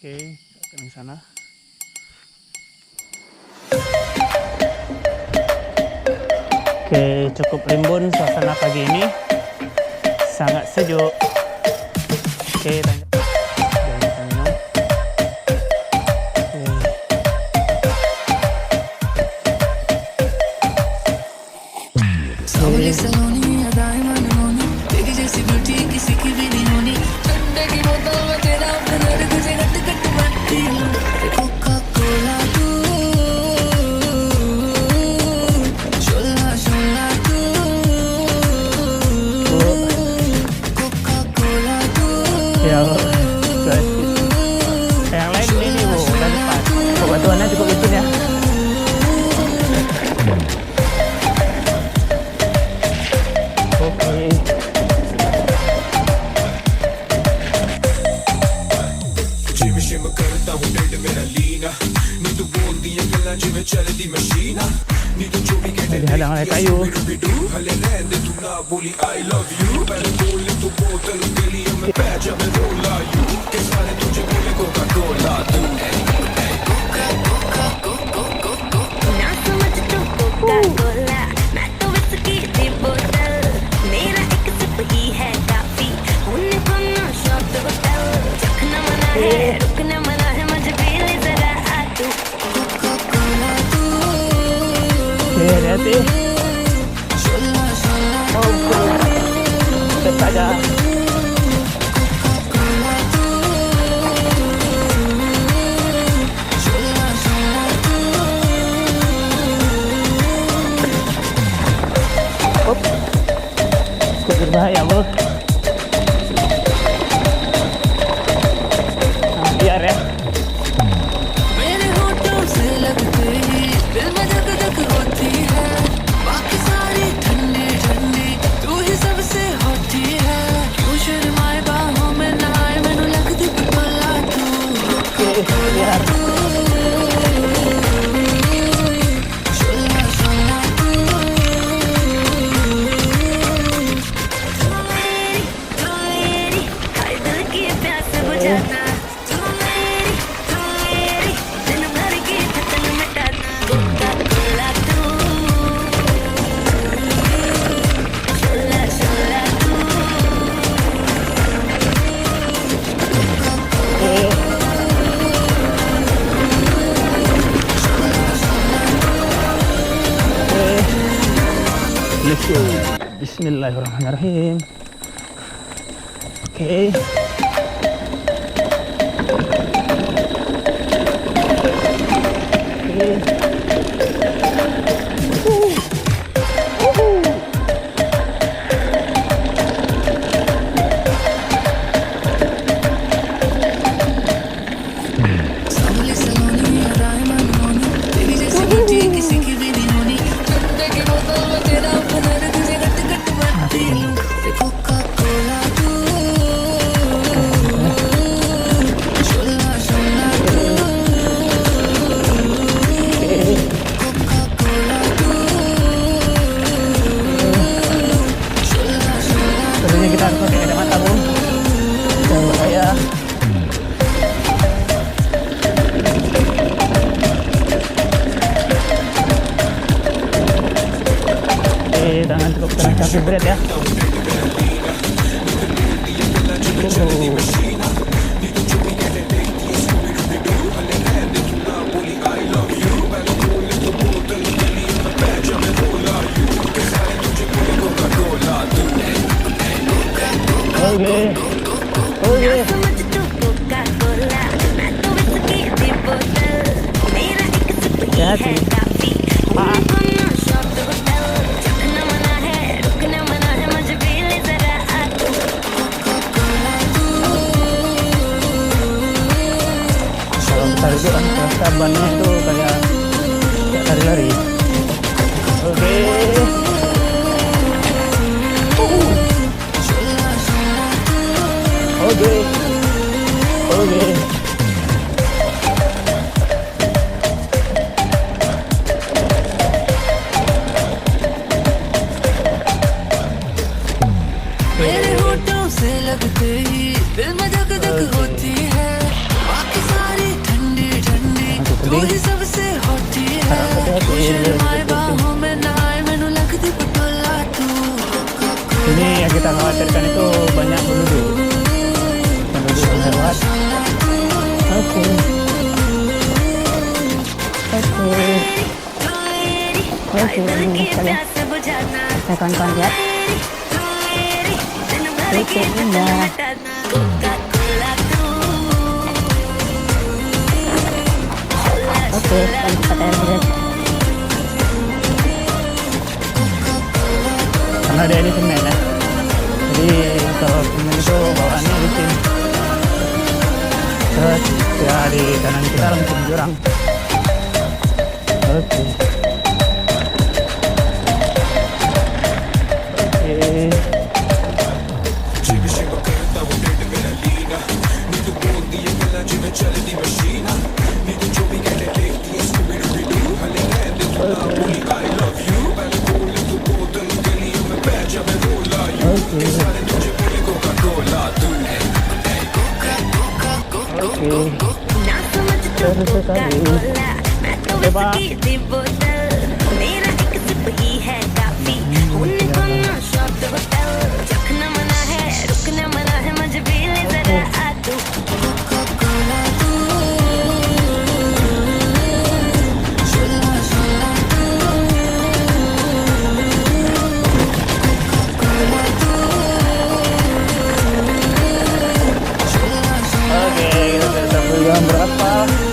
Oke, ke sana. Oke, cukup rimbun suasana pagi ini. Sangat sejuk. Oke, tanya. Yang lain ini Bu, udah depan. Batuannya cukup licin ya. Oke. Dihadang oleh kayu. Hati-hati. Oke, saja. Cukup berbahaya, Bu. Nah, biar ya. Bismillahirrahmanirrahim. Oke. Kita harus pakai kacamata, Bu. Jangan bahaya. Tangan cukup terasa berat ya. Hati-hati. Kalau besar itu kan bannya itu kayak lari-lari. Oke. Oke. Oke. मेरे होठों से लगते ही दिल में धक धक होती है बाकी lewat. Oke. Oke, ini sekali. Kita kawan-kawan lihat. Oke, indah. Oke, dan kita air berat. Karena dia ini semen ya. Jadi kalau semen itu bawaannya licin. Terus ya di kanan kita langsung jurang. Oke. Oke, kita sudah sampai jam berapa?